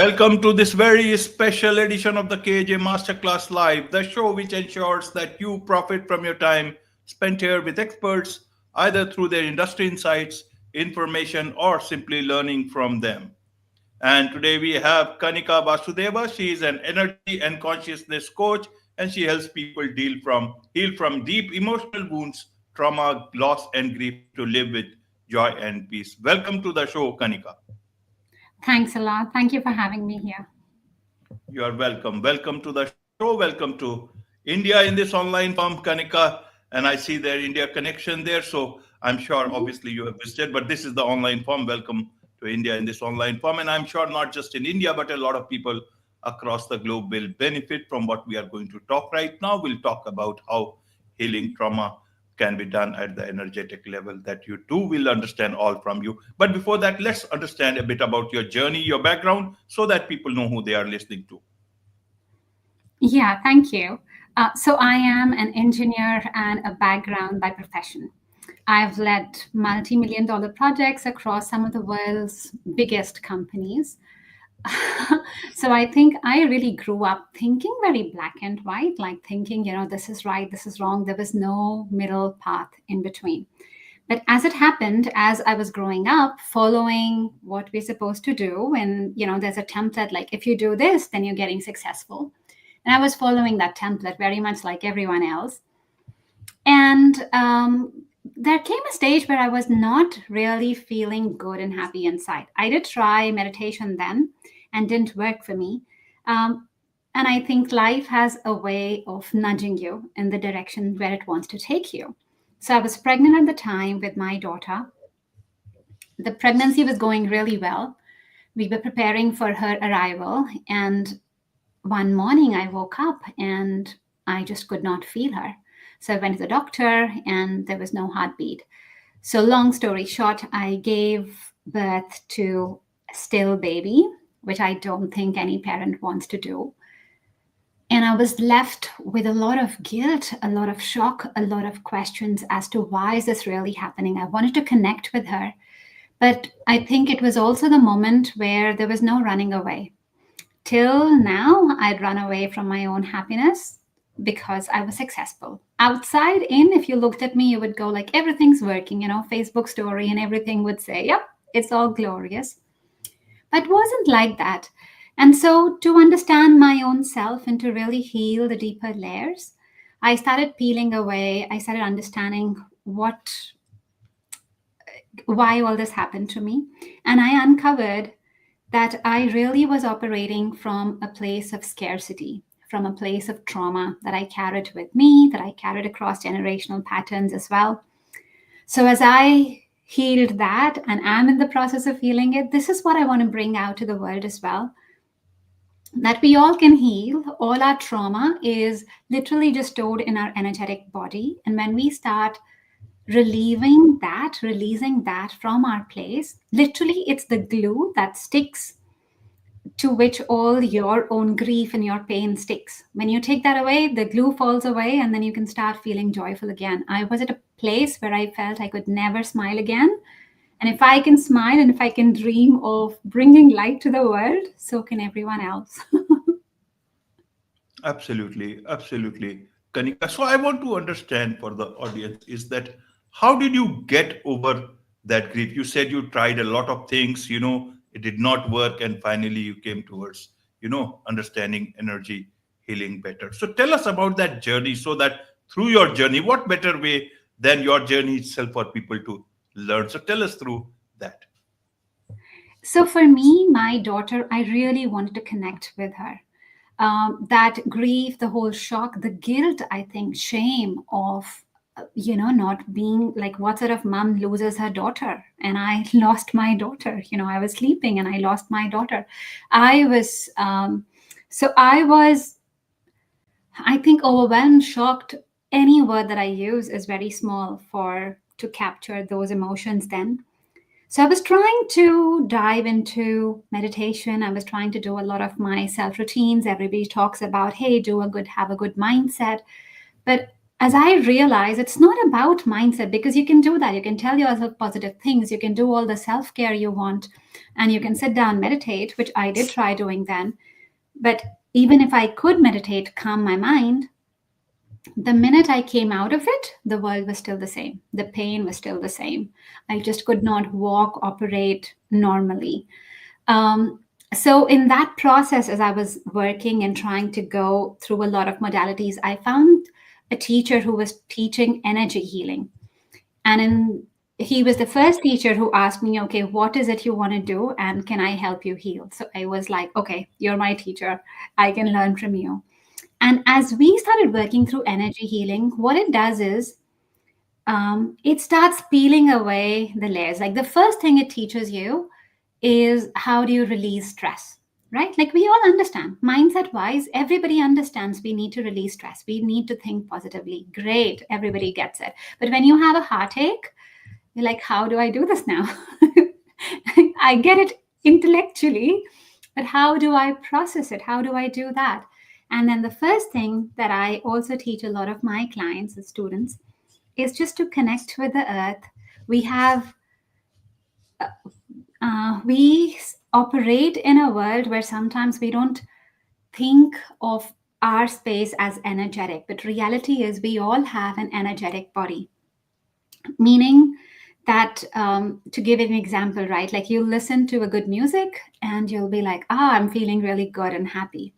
Welcome to this very special edition of the KJ Masterclass Live, the show which ensures that you profit from your time spent here with experts, either through their industry insights, information, or simply learning from them. And today we have Kanika Vasudeva. She is an energy and consciousness coach, and she helps people heal from deep emotional wounds, trauma, loss, and grief to live with joy and peace. Welcome to the show, Kanika. Thanks a lot. Thank you for having me here. You are welcome. Welcome to the show. Welcome to India in this online form, Kanika. And I see their India connection there. So I'm sure, obviously, you have visited, but this is the online form. Welcome to India in this online form. And I'm sure not just in India, but a lot of people across the globe will benefit from what we are going to talk right now. We'll talk about how healing trauma can be done at the energetic level that you do. Will understand all from you. But before that, let's understand a bit about your journey, your background, so that people know who they are listening to. Yeah, thank you. So I am an engineer and a background by profession. I've led multi-million dollar projects across some of the world's biggest companies. So I think I really grew up thinking very black and white, like thinking, this is right, this is wrong. There was no middle path in between. But as it happened, as I was growing up, following what we're supposed to do, and there's a template like if you do this, then you're getting successful. And I was following that template very much like everyone else. And there came a stage where I was not really feeling good and happy inside. I did try meditation then and didn't work for me. And I think life has a way of nudging you in the direction where it wants to take you. So I was pregnant at the time with my daughter. The pregnancy was going really well. We were preparing for her arrival. And one morning I woke up and I just could not feel her. So I went to the doctor and there was no heartbeat. So long story short, I gave birth to a still baby, which I don't think any parent wants to do. And I was left with a lot of guilt, a lot of shock, a lot of questions as to why is this really happening? I wanted to connect with her. But I think it was also the moment where there was no running away. Till now, I'd run away from my own happiness because I was successful. Outside in, if you looked at me, you would go like, everything's working, Facebook story and everything would say, yep, it's all glorious. But it wasn't like that. And so to understand my own self and to really heal the deeper layers, I started peeling away. I started understanding why all this happened to me. And I uncovered that I really was operating from a place of scarcity, from a place of trauma that I carried with me, that I carried across generational patterns as well. So as I healed that and I'm in the process of healing it, this is what I want to bring out to the world as well. That we all can heal. All our trauma is literally just stored in our energetic body. And when we start releasing that from our place, literally it's the glue that sticks to which all your own grief and your pain sticks. When you take that away, the glue falls away and then you can start feeling joyful again. I was at a place where I felt I could never smile again. And if I can smile and if I can dream of bringing light to the world, so can everyone else. Absolutely, absolutely. Kanika, so I want to understand for the audience is that how did you get over that grief? You said you tried a lot of things, it did not work, and finally you came towards, understanding energy healing better. So tell us about that journey so that through your journey, what better way than your journey itself for people to learn? So tell us through that. So for me, my daughter, I really wanted to connect with her. That grief, the whole shock, the guilt, I think, shame of, not being like, what sort of mom loses her daughter? And I lost my daughter. I was sleeping and I lost my daughter. I was, I think, overwhelmed, shocked. Any word that I use is very small to capture those emotions then. So I was trying to dive into meditation. I was trying to do a lot of my self routines. Everybody talks about, hey, have a good mindset. But as I realize it's not about mindset, because you can do that. You can tell yourself positive things. You can do all the self-care you want, and you can sit down, meditate, which I did try doing then. But even if I could meditate, calm my mind, the minute I came out of it, the world was still the same. The pain was still the same. I just could not walk, operate normally. So in that process, as I was working and trying to go through a lot of modalities, I found a teacher who was teaching energy healing. And he was the first teacher who asked me, okay, what is it you want to do? And can I help you heal? So I was like, okay, you're my teacher. I can learn from you. And as we started working through energy healing, what it does is it starts peeling away the layers. Like the first thing it teaches you is how do you release stress, right? Like we all understand, mindset wise, everybody understands we need to release stress. We need to think positively. Great, everybody gets it. But when you have a heartache, you're like, how do I do this now? I get it intellectually, but how do I process it? How do I do that? And then the first thing that I also teach a lot of my clients and students is just to connect with the earth. We have we operate in a world where sometimes we don't think of our space as energetic, but reality is we all have an energetic body. Meaning that, to give an example, right? Like you listen to a good music and you'll be like, I'm feeling really good and happy.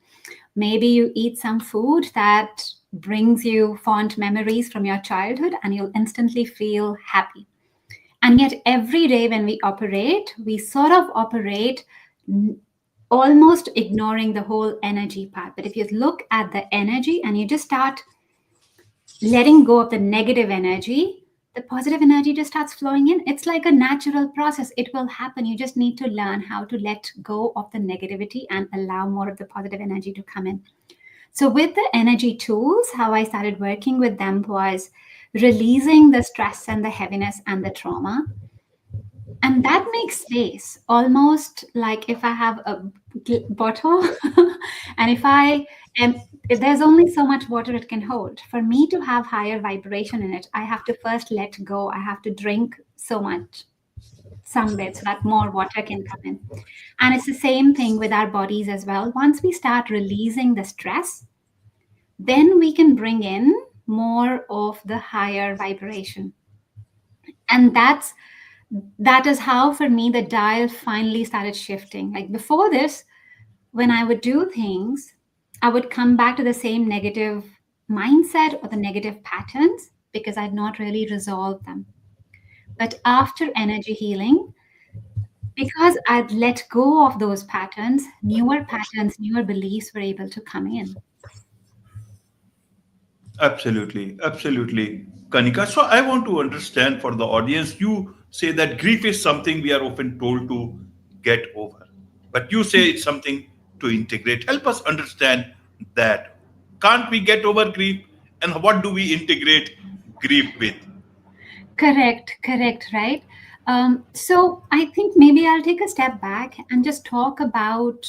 Maybe you eat some food that brings you fond memories from your childhood and you'll instantly feel happy. And yet every day when we operate, we sort of operate almost ignoring the whole energy part. But if you look at the energy and you just start letting go of the negative energy, the positive energy just starts flowing in. It's like a natural process. It will happen. You just need to learn how to let go of the negativity and allow more of the positive energy to come in. So with the energy tools, how I started working with them was releasing the stress and the heaviness and the trauma. And that makes space, almost like if I have a bottle and if there's only so much water it can hold. For me to have higher vibration in it, I have to first let go. I have to drink so much, some bit, so that more water can come in. And it's the same thing with our bodies as well. Once we start releasing the stress, then we can bring in more of the higher vibration. And that is how, for me, the dial finally started shifting. Like before this, when I would do things, I would come back to the same negative mindset or the negative patterns because I'd not really resolved them. But after energy healing, because I'd let go of those patterns, newer beliefs were able to come in. Absolutely, absolutely, Kanika. So I want to understand for the audience, you say that grief is something we are often told to get over, but you say it's something to integrate. Help us understand that. Can't we get over grief? And what do we integrate grief with? Correct, right? So I think maybe I'll take a step back and just talk about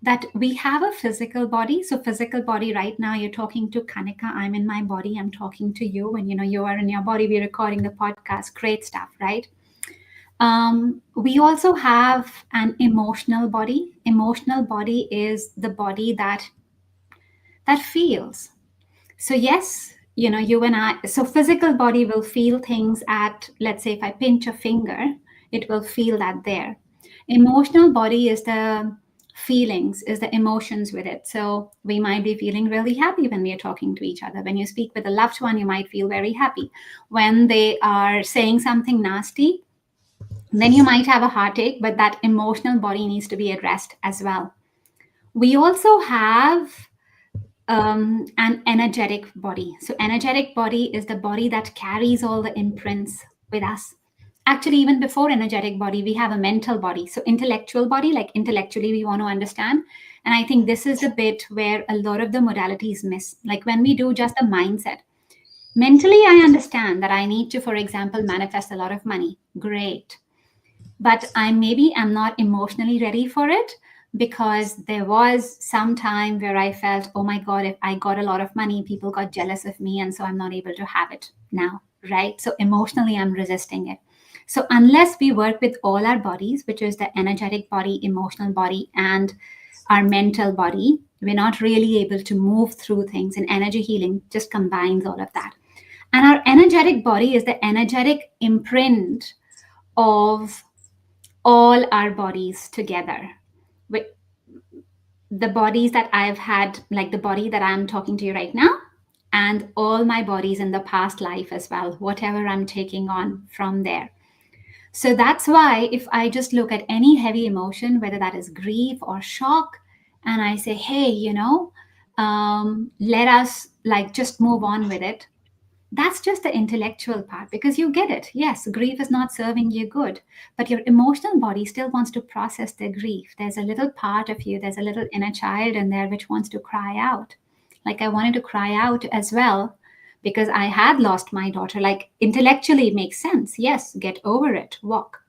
that we have a physical body. So physical body, right now you're talking to Kanika, I'm in my body, I'm talking to you, and you are in your body, we're recording the podcast, great stuff, right? We also have an emotional body. Emotional body is the body that feels. So yes, you and I, so physical body will feel things at, let's say if I pinch a finger, it will feel that there. Emotional body is the feelings, is the emotions with it. So we might be feeling really happy when we are talking to each other. When you speak with a loved one, you might feel very happy. When they are saying something nasty, then you might have a heartache, but that emotional body needs to be addressed as well. We also have an energetic body. So energetic body is the body that carries all the imprints with us. Actually, even before energetic body, we have a mental body. So intellectual body, like intellectually we want to understand. And I think this is the bit where a lot of the modalities miss. Like when we do just a mindset, mentally I understand that I need to, for example, manifest a lot of money. Great. But I'm not emotionally ready for it. because there was some time where I felt, oh my God, if I got a lot of money, people got jealous of me. And so I'm not able to have it now, right? So emotionally, I'm resisting it. So unless we work with all our bodies, which is the energetic body, emotional body, and our mental body, we're not really able to move through things. And energy healing just combines all of that. And our energetic body is the energetic imprint of all our bodies together. The bodies that I've had, like the body that I'm talking to you right now, and all my bodies in the past life as well, whatever I'm taking on from there. So that's why if I just look at any heavy emotion, whether that is grief or shock, and I say, hey, let us like just move on with it, that's just the intellectual part because you get it. Yes, grief is not serving you good, but your emotional body still wants to process the grief. There's a little part of you, there's a little inner child in there which wants to cry out. Like I wanted to cry out as well because I had lost my daughter. Like intellectually, it makes sense. Yes, get over it, walk.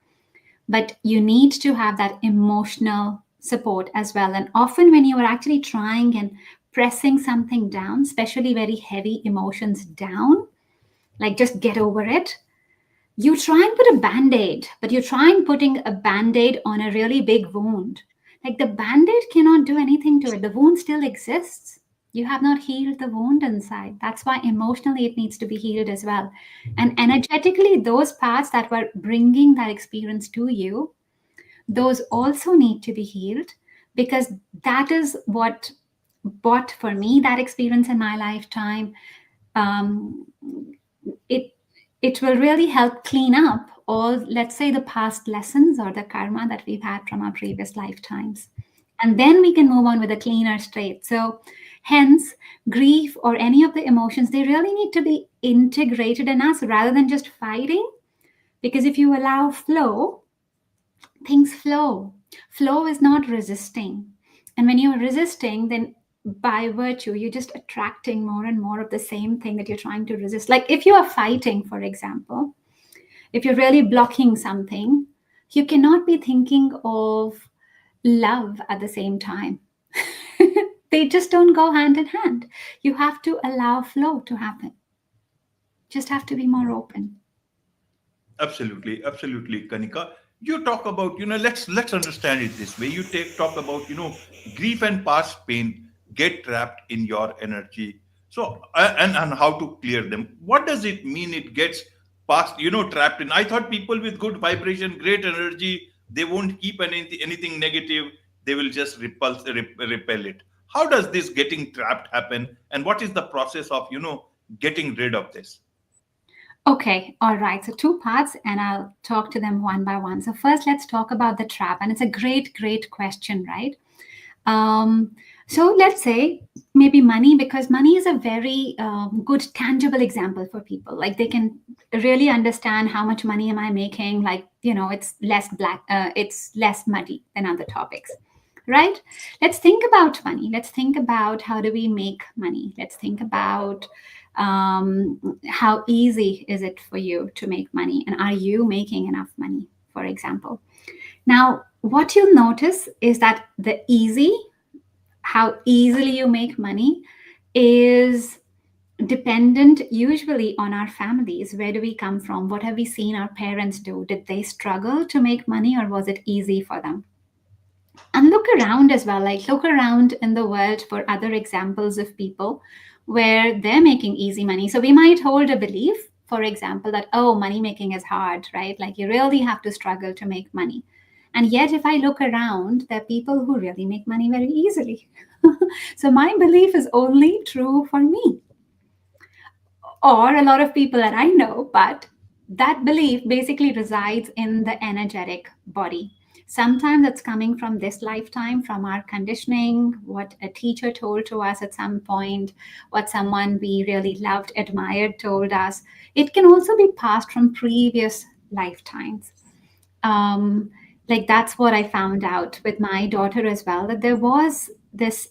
But you need to have that emotional support as well. And often, when you are actually trying and pressing something down, especially very heavy emotions down, like just get over it, you try and put a band-aid, but you're trying putting a band-aid on a really big wound. Like the band-aid cannot do anything to it. The wound still exists. You have not healed the wound inside. That's why emotionally it needs to be healed as well. And energetically, those parts that were bringing that experience to you, those also need to be healed, because that is what bought for me that experience in my lifetime. um, it it will really help clean up all, let's say, the past lessons or the karma that we've had from our previous lifetimes, and then we can move on with a cleaner slate. So hence, grief or any of the emotions, they really need to be integrated in us rather than just fighting, because if you allow flow, things flow. Flow is not resisting. And when you're resisting, then by virtue, you're just attracting more and more of the same thing that you're trying to resist. Like if you are fighting, for example, if you're really blocking something, you cannot be thinking of love at the same time. They just don't go hand in hand. You have to allow flow to happen. Just have to be more open. Absolutely, absolutely, Kanika. You talk about, let's understand it this way. You talk about, grief and past pain get trapped in your energy. So and how to clear them. What does it mean? It gets past, trapped in. I thought people with good vibration, great energy, they won't keep anything negative. They will just repel it. How does this getting trapped happen? And what is the process of, getting rid of this? Okay, all right. So, two parts, and I'll talk to them one by one. So, first, let's talk about the trap. And it's a great, great question, right? Um, so, let's say maybe money, because money is a very good, tangible example for people. Like they can really understand how much money am I making. Like, it's less it's less muddy than other topics, right? Let's think about money. Let's think about how do we make money. Let's think about how easy is it for you to make money, and are you making enough money, for example. Now what you'll notice is that the easy, how easily you make money, is dependent usually on our families. Where do we come from? What have we seen our parents do? Did they struggle to make money, or was it easy for them? And look around as well, like look around in the world for other examples of people where they're making easy money. So we might hold a belief, for example, that, oh, money making is hard, right? Like you really have to struggle to make money. And yet if I look around, there are people who really make money very easily. So my belief is only true for me or a lot of people that I know, but that belief basically resides in the energetic body. Sometimes it's coming from this lifetime, from our conditioning, what a teacher told to us at some point, what someone we really loved, admired told us. It can also be passed from previous lifetimes. Like that's what I found out with my daughter as well, that there was this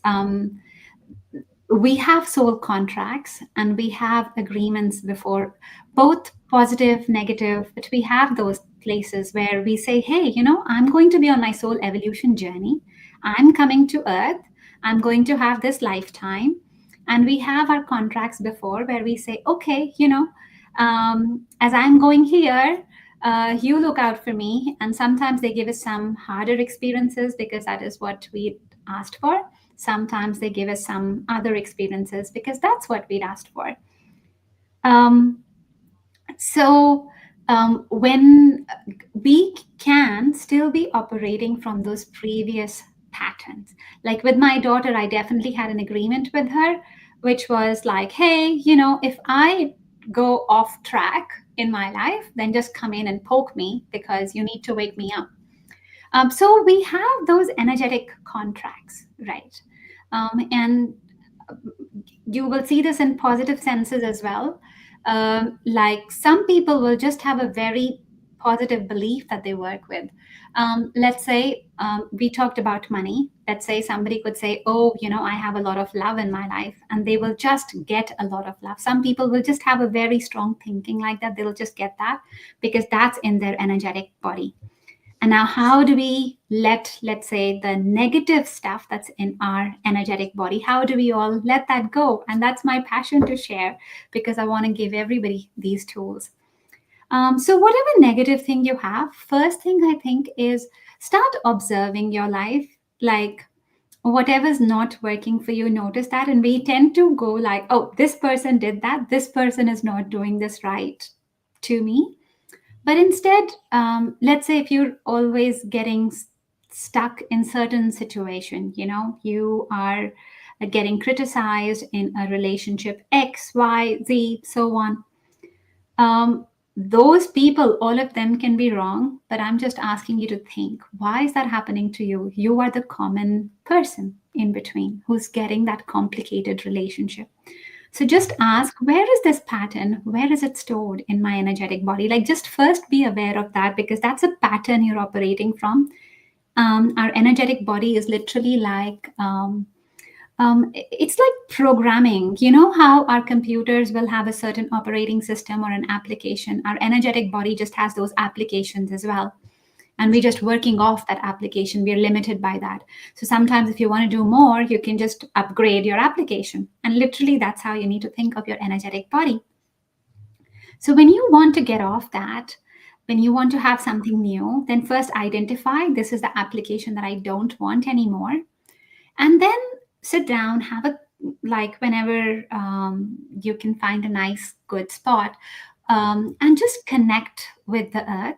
we have soul contracts and we have agreements before, both positive, negative, but we have those places where we say, hey, I'm going to be on my soul evolution journey. I'm coming to Earth, I'm going to have this lifetime. And we have our contracts before where we say, okay, as I'm going here, you look out for me. And sometimes they give us some harder experiences because that is what we asked for. Sometimes they give us some other experiences because that's what we'd asked for. Um, so when we can still be operating from those previous patterns, like with my daughter, I definitely had an agreement with her, which was like, hey, if I go off track in my life, then just come in and poke me because you need to wake me up. So we have those energetic contracts, right? And you will see this in positive senses as well. Like some people will just have a very positive belief that they work with. Let's say we talked about money. Let's say somebody could say, oh, I have a lot of love in my life, and they will just get a lot of love. Some people will just have a very strong thinking like that. They'll just get that because that's in their energetic body. And now, how do we let's say, the negative stuff that's in our energetic body, how do we all let that go? And that's my passion to share because I want to give everybody these tools. So, whatever negative thing you have, first thing I think is start observing your life. Like, whatever's not working for you, notice that. And we tend to go like, oh, this person did that. This person is not doing this right to me. But instead, let's say if you're always getting stuck in certain situation, you are getting criticized in a relationship X, Y, Z, so on. Um, those people, all of them can be wrong, but I'm just asking you to think, why is that happening to you? You are the common person in between who's getting that complicated relationship. So just ask, where is this pattern? Where is it stored in my energetic body? Like, just first be aware of that because that's a pattern you're operating from. Our energetic body is literally like, it's like programming. You know how our computers will have a certain operating system or an application? Our energetic body just has those applications as well. And we're just working off that application. We're limited by that. So sometimes if you want to do more, you can just upgrade your application. And literally, that's how you need to think of your energetic body. So when you want to get off that, when you want to have something new, then first identify, this is the application that I don't want anymore. And then sit down, have a, like, whenever you can find a nice, good spot, and just connect with the earth.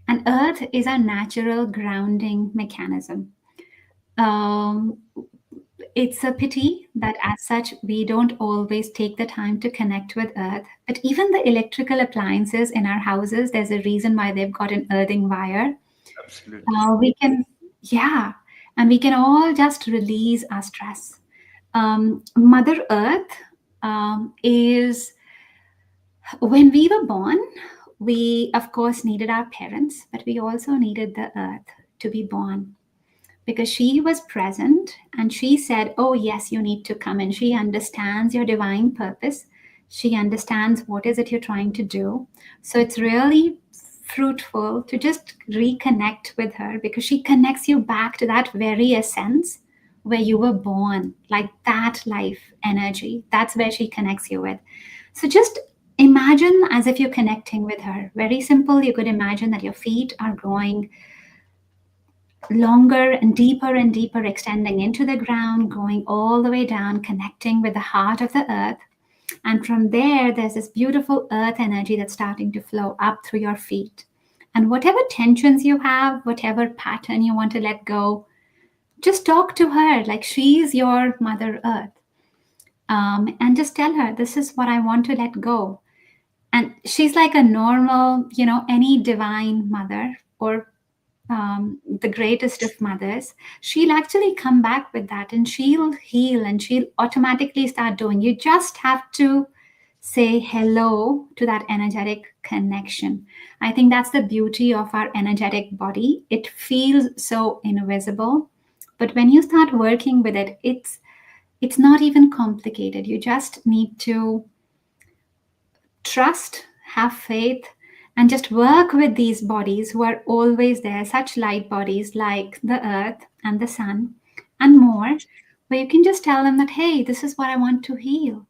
And earth is a natural grounding mechanism. Um, it's a pity that, as such, we don't always take the time to connect with earth. But even the electrical appliances in our houses, there's a reason why they've got an earthing wire. Absolutely. We can, yeah, and we can all just release our stress. Mother Earth is, when we were born, we of course needed our parents, but we also needed the earth to be born because she was present and she said, oh, yes, you need to come in. She understands your divine purpose. She understands what is it you're trying to do. So it's really fruitful to just reconnect with her because she connects you back to that very essence where you were born, like that life energy. That's where she connects you with. So just imagine as if you're connecting with her. Very simple. You could imagine that your feet are growing longer and deeper, extending into the ground, going all the way down, connecting with the heart of the earth. And from there, there's this beautiful earth energy that's starting to flow up through your feet. And whatever tensions you have, whatever pattern you want to let go, just talk to her like she's your Mother Earth. And just tell her, this is what I want to let go. And she's like a normal, any divine mother or the greatest of mothers. She'll actually come back with that and she'll heal and she'll automatically start doing. You just have to say hello to that energetic connection. I think that's the beauty of our energetic body. It feels so invisible, but when you start working with it, it's not even complicated. You just need to trust, have faith, and just work with these bodies who are always there, such light bodies like the earth. and the sun and more, where you can just tell them that, hey, this is what I want to heal.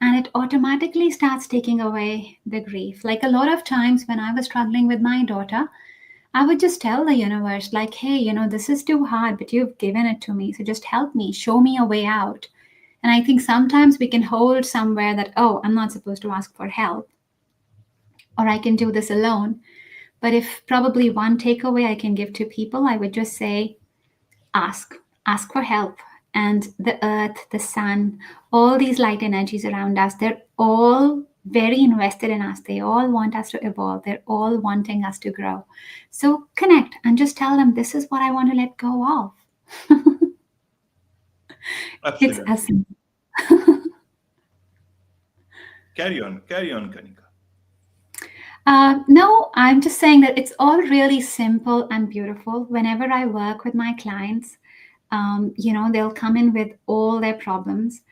And it automatically starts taking away the grief. Like a lot of times when I was struggling with my daughter, I would just tell the universe, like, hey, this is too hard, but you've given it to me. So just help me, show me a way out. And I think sometimes we can hold somewhere that, oh, I'm not supposed to ask for help, or I can do this alone. But if probably one takeaway I can give to people, I would just say, ask for help. And the earth, the sun, all these light energies around us, they're all very invested in us. They all want us to evolve. They're all wanting us to grow. So connect and just tell them, this is what I want to let go of. It's Absolutely. as simple. Carry on, Kanika. No, I'm just saying that it's all really simple and beautiful. Whenever I work with my clients, they'll come in with all their problems.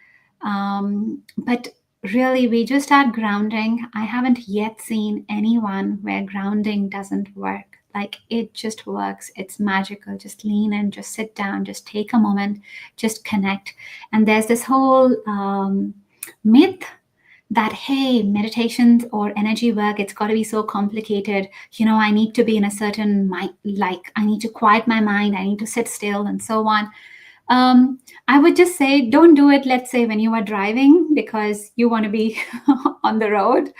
But really, we just start grounding. I haven't yet seen anyone where grounding doesn't work. Like it just works. It's magical. Just lean in, just sit down, just take a moment, just connect. And there's this whole myth that, hey, meditations or energy work, it's got to be so complicated. I need to be in a certain mind, like I need to quiet my mind, I need to sit still, and so on. I would just say, don't do it, let's say, when you are driving, because you want to be on the road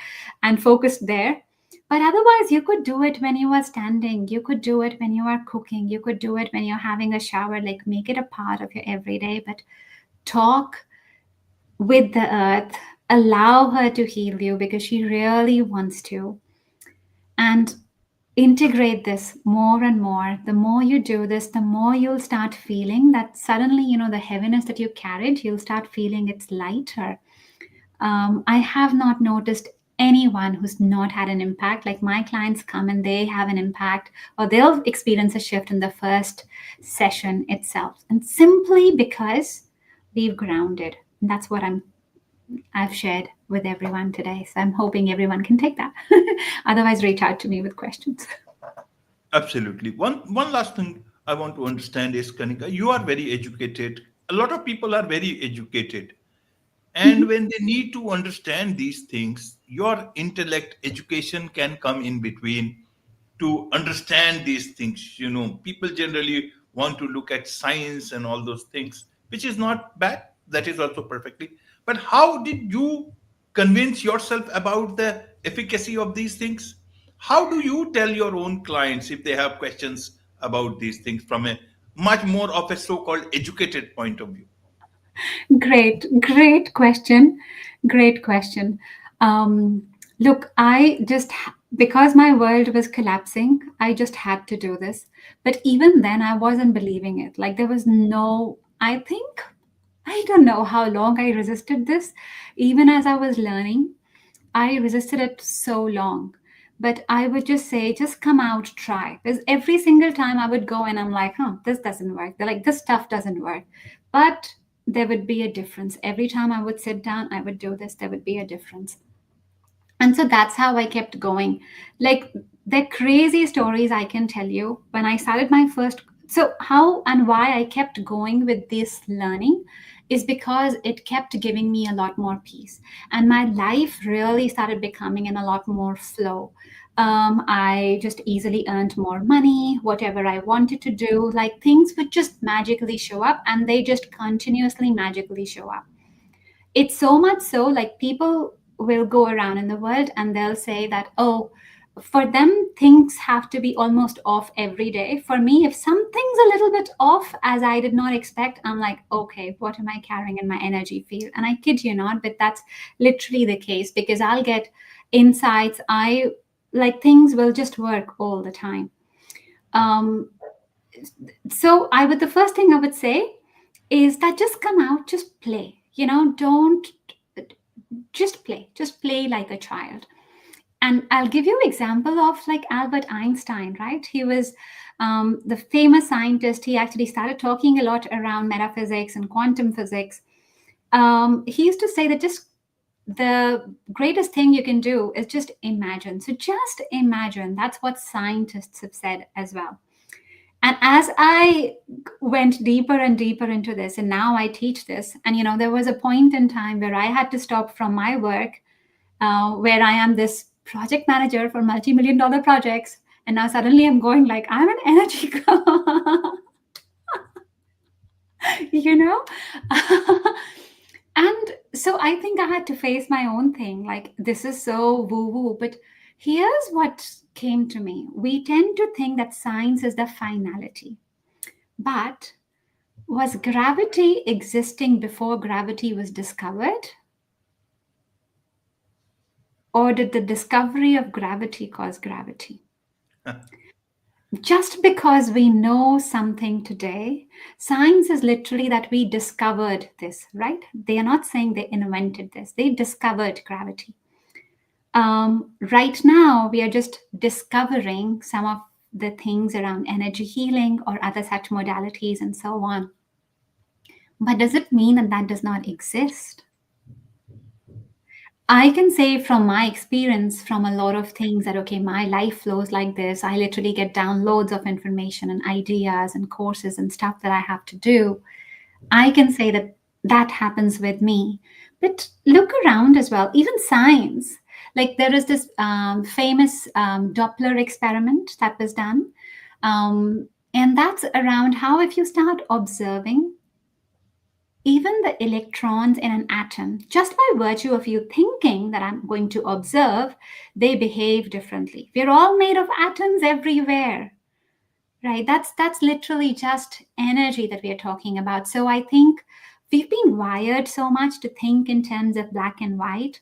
and focused there. But otherwise, you could do it when you are standing. You could do it when you are cooking. You could do it when you're having a shower. Like, make it a part of your everyday. But talk with the earth. Allow her to heal you, because she really wants to. And integrate this more and more. The more you do this, the more you'll start feeling that suddenly, the heaviness that you carried, you'll start feeling it's lighter. I have not noticed anyone who's not had an impact. Like my clients come and they have an impact, or they'll experience a shift in the first session itself. And simply because we've grounded. And that's what I've shared with everyone today. So I'm hoping everyone can take that. Otherwise, reach out to me with questions. Absolutely. One last thing I want to understand is, Kanika, you are very educated. A lot of people are very educated. And when they need to understand these things, your intellect education can come in between to understand these things. People generally want to look at science and all those things, which is not bad. That is also perfectly. But how did you convince yourself about the efficacy of these things? How do you tell your own clients if they have questions about these things from a much more of a so-called educated point of view? Great question. Great question. Look, because my world was collapsing, I just had to do this. But even then, I wasn't believing it. Like, there was no, I think, I don't know how long I resisted this. Even as I was learning, I resisted it so long. But I would just say, just come out, try. Because every single time I would go and I'm like, this doesn't work. They're like, this stuff doesn't work. But there would be a difference. Every time I would sit down, I would do this, there would be a difference. And so that's how I kept going. Like, the crazy stories I can tell you when I started my first. So, how and why I kept going with this learning is because it kept giving me a lot more peace. And my life really started becoming in a lot more flow. I just easily earned more money, whatever I wanted to do, like things would just magically show up, and they just continuously magically show up. It's so much so, like, people will go around in the world and they'll say that, oh, for them things have to be almost off every day. For me, if something's a little bit off as I did not expect, I'm like, okay, what am I carrying in my energy field? And I kid you not, but that's literally the case, because I'll get insights. I like, things will just work all the time. So the first thing I would say is that just come out, just play. Don't just play like a child. And I'll give you an example of, like, Albert Einstein, right? He was the famous scientist. He actually started talking a lot around metaphysics and quantum physics. He used to say that just the greatest thing you can do is just imagine. So just imagine. That's what scientists have said as well. And as I went deeper and deeper into this, and now I teach this, and there was a point in time where I had to stop from my work, where I am this project manager for multi-million dollar projects, and now suddenly I'm going like I'm an energy you know and so I think I had to face my own thing, like this is so woo woo, but here's what came to me. We tend to think that science is the finality, but was gravity existing before gravity was discovered, or did the discovery of gravity cause gravity? Just because we know something today, science is literally that we discovered this, right? They are not saying they invented this, they discovered gravity. Right now, we are just discovering some of the things around energy healing or other such modalities and so on. But does it mean that that does not exist? I can say from my experience, from a lot of things, that, okay, my life flows like this. I literally get downloads of information and ideas and courses and stuff that I have to do. I can say that that happens with me. But look around as well, even science. Like there is this famous Doppler experiment that was done. And that's around how if you start observing even the electrons in an atom, just by virtue of you thinking that I'm going to observe, they behave differently. We're all made of atoms everywhere, right? That's literally just energy that we are talking about. So I think we've been wired so much to think in terms of black and white,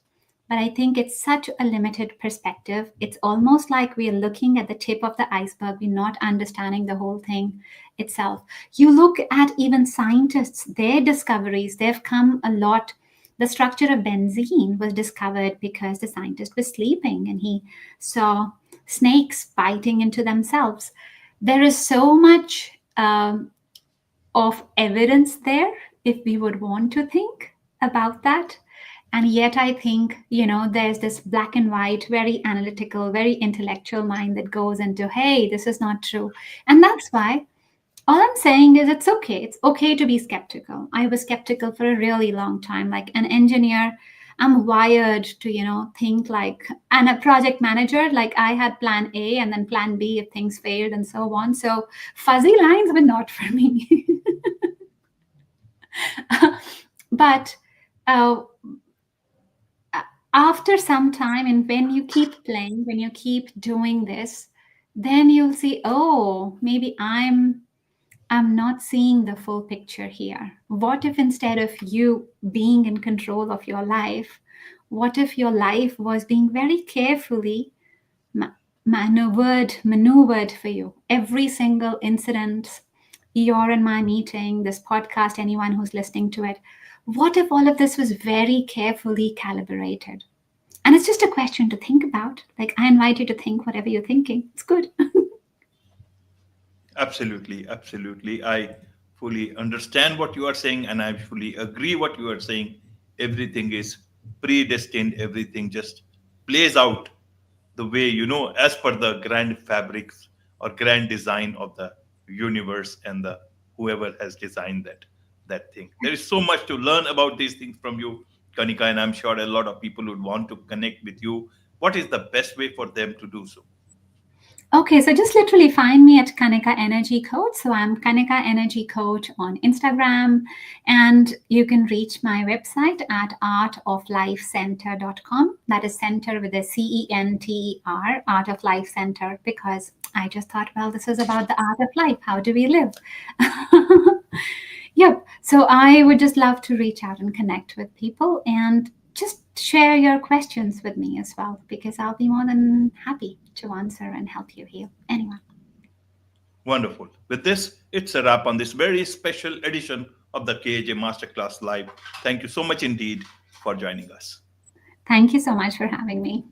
but I think it's such a limited perspective. It's almost like we are looking at the tip of the iceberg. We're not understanding the whole thing itself. You look at even scientists, their discoveries, they've come a lot. The structure of benzene was discovered because the scientist was sleeping and he saw snakes biting into themselves. There is so much of evidence there if we would want to think about that. And yet I think, there's this black and white, very analytical, very intellectual mind that goes into, hey, this is not true. And that's why all I'm saying is it's okay. It's okay to be skeptical. I was skeptical for a really long time. Like an engineer, I'm wired to, think like, and a project manager, like I had plan A and then plan B if things failed and so on. So fuzzy lines were not for me. But after some time, and when you keep playing, when you keep doing this, then you'll see, oh, maybe I'm not seeing the full picture here. What if instead of you being in control of your life, what if your life was being very carefully maneuvered for you? Every single incident, you're in my meeting, this podcast, anyone who's listening to it, what if all of this was very carefully calibrated? And it's just a question to think about. Like, I invite you to think whatever you're thinking. It's good. Absolutely, absolutely. I fully understand what you are saying, and I fully agree what you are saying. Everything is predestined. Everything just plays out the way, as per the grand fabrics or grand design of the universe and the whoever has designed that thing. There is so much to learn about these things from you, Kanika, and I'm sure a lot of people would want to connect with you. What is the best way for them to do so? Okay, so just literally find me at Kanika Energy Coach. So I'm Kanika Energy Coach on Instagram, and you can reach my website at artoflifecenter.com. That is center with a CENTER, Art of Life Center, because I just thought, well, this is about the art of life. How do we live? Yep. So I would just love to reach out and connect with people and just share your questions with me as well, because I'll be more than happy to answer and help you heal. Anyone. Wonderful. With this, it's a wrap on this very special edition of the KAJ Masterclass Live. Thank you so much indeed for joining us. Thank you so much for having me.